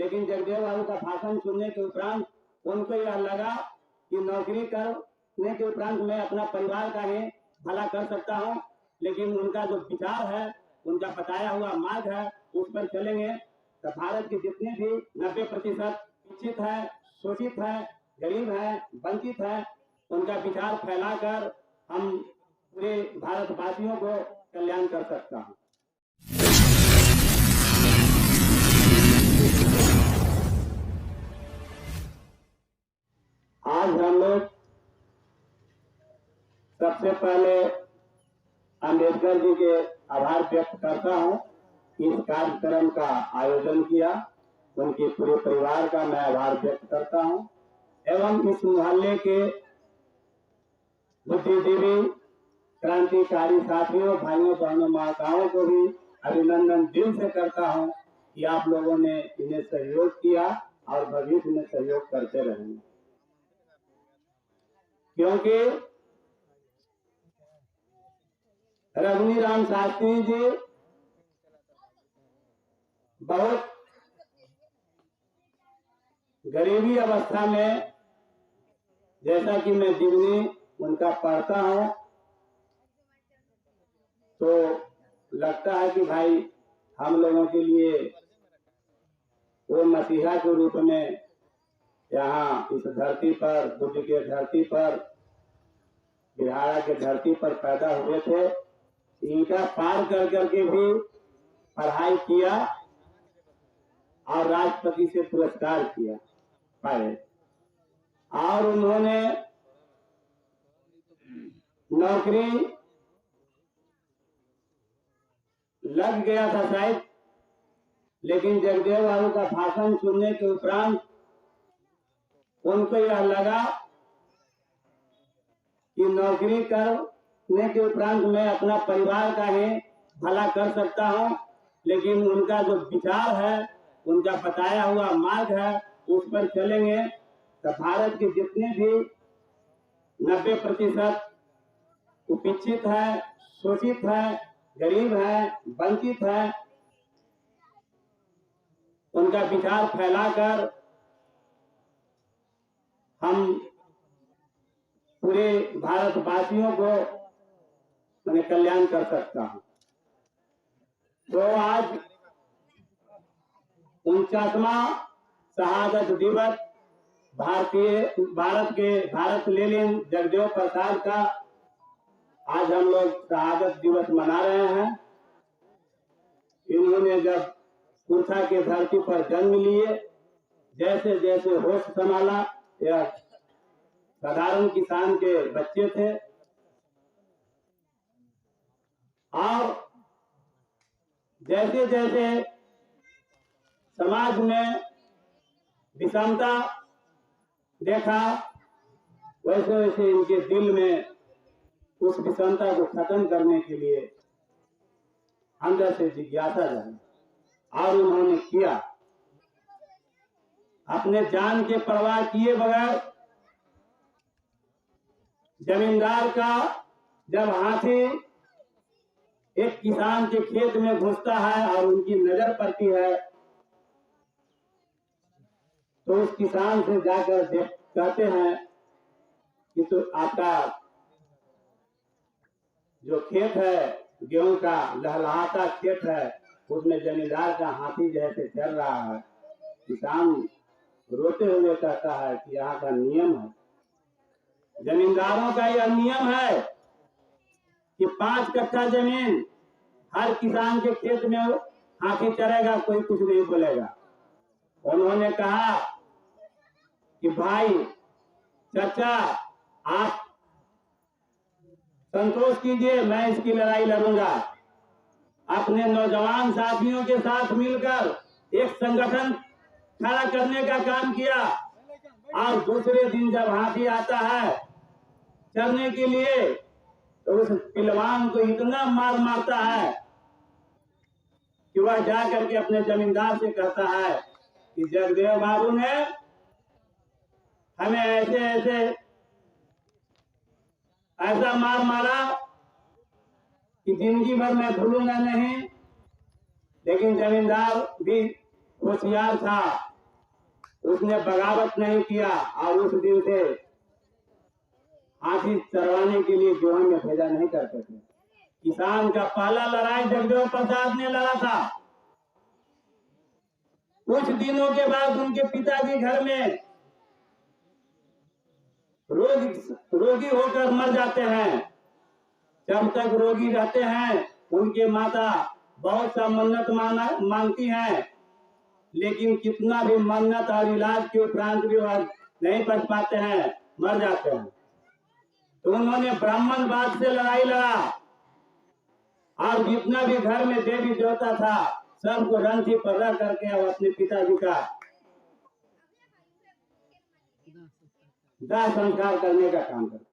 लेकिन जगदेव बाबू का भाषण सुनने के उपरांत उनको यह लगा कि नौकरी करने के उपरांत मैं अपना परिवार का ही भला कर सकता हूं, लेकिन उनका जो विचार है, उनका बताया हुआ मार्ग है, उस पर चलेंगे तो भारत के जितने भी 90% शिक्षित है, शोषित है, गरीब है, वंचित है, उनका विचार फैलाकर हम पूरे भारतवासियों को कल्याण कर सकता हूं। आज हम लोग सबसे पहले अम्बेडकर जी के आभार व्यक्त करता हूं, इस कार्यक्रम का आयोजन किया, उनके पूरे परिवार का मैं आभार व्यक्त करता हूं एवं इस मोहल्ले के बुद्धिजीवी क्रांतिकारी साथियों, भाइयों, बहनों, माताओं को भी अभिनंदन दिल से करता हूं कि आप लोगों ने इन्हें सहयोग किया और भविष्य में सहयोग करते रहेंगे, क्योंकि रघुनीराम शास्त्री जी बहुत गरीबी अवस्था में, जैसा कि मैं जीवनी उनका पढ़ता हूं तो लगता है कि भाई हम लोगों के लिए वो मसीहा के रूप में यहाँ इस धरती पर, बुद्ध के धरती पर, बिहार के धरती पर पैदा हुए थे। इनका पार कर करके भी पढ़ाई किया और राष्ट्रपति से पुरस्कार किया पाए, और उन्होंने नौकरी लग गया था शायद, लेकिन जगदेव बाबू का भाषण सुनने के उपरांत उनको यह लगा कि नौकरी करने के उपरांत मैं अपना परिवार का ही भला कर सकता हूं, लेकिन उनका जो विचार है, उनका बताया हुआ मार्ग है, उस पर चलेंगे तो भारत के जितने भी 90% उपेक्षित है, शोषित है, गरीब है, वंचित है, उनका विचार फैलाकर हम पूरे भारतवासियों को मैं कल्याण कर सकता हूं। तो आज 49वां शहादत दिवस भारत लेनिन जगदेव प्रसाद का आज हम लोग शहादत दिवस मना रहे हैं। इन्होंने जब कुर्था के धरती पर जन्म लिए, जैसे जैसे होश संभाला, यह साधारण किसान के बच्चे थे और जैसे जैसे समाज में विषमता देखा, वैसे वैसे इनके दिल में उस विषमता को खत्म करने के लिए अंदर से जिज्ञासा जागी और उन्होंने किया। अपने जान के परवाह किए बगैर जमींदार का जब हाथी एक किसान के खेत में घुसता है और उनकी नजर पड़ती है, तो उस किसान से जाकर कहते हैं कि तो आपका जो खेत है, गेहूं का लहलहाता खेत है, उसमें जमींदार का हाथी जैसे चल रहा है। किसान रोते हुए कहता है कि यहाँ का नियम है, जमींदारों का यह नियम है कि 5 कट्ठा जमीन हर किसान के खेत में हाथी चरेगा, कोई कुछ नहीं बोलेगा। उन्होंने कहा कि भाई चाचा, आप संतोष कीजिए, मैं इसकी लड़ाई लड़ूंगा। अपने नौजवान साथियों के साथ मिलकर एक संगठन खड़ा करने का काम किया और दूसरे दिन जब हाथी आता है चरने के लिए, तो उस पिलवान को इतना मार मारता है कि वह जाकर के अपने जमींदार से कहता है कि जगदेव बाबू ने हमें ऐसा मार मारा कि जिंदगी भर मैं भूलूंगा नहीं। लेकिन जमींदार भी होशियार था, उसने बगावत नहीं किया और उस दिन से हाथी चरवाने के लिए गेहूं में भेजा नहीं करते थे। किसान का पहला लड़ाई जगदेव प्रसाद ने लड़ा था। कुछ दिनों के बाद उनके पिताजी घर में रोगी होकर मर जाते हैं। जब तक रोगी रहते हैं उनके माता बहुत सा मन्नत मांगती हैं, लेकिन कितना भी मन्नत और इलाज के उपरांत भी वह नहीं बच पाते हैं, मर जाते हैं। तो उन्होंने ब्राह्मणवाद से लड़ाई लड़ा और जितना भी घर में देवी देवता था सबको रंथी पर रख करके अब अपने पिताजी का दाह संस्कार करने का काम करते।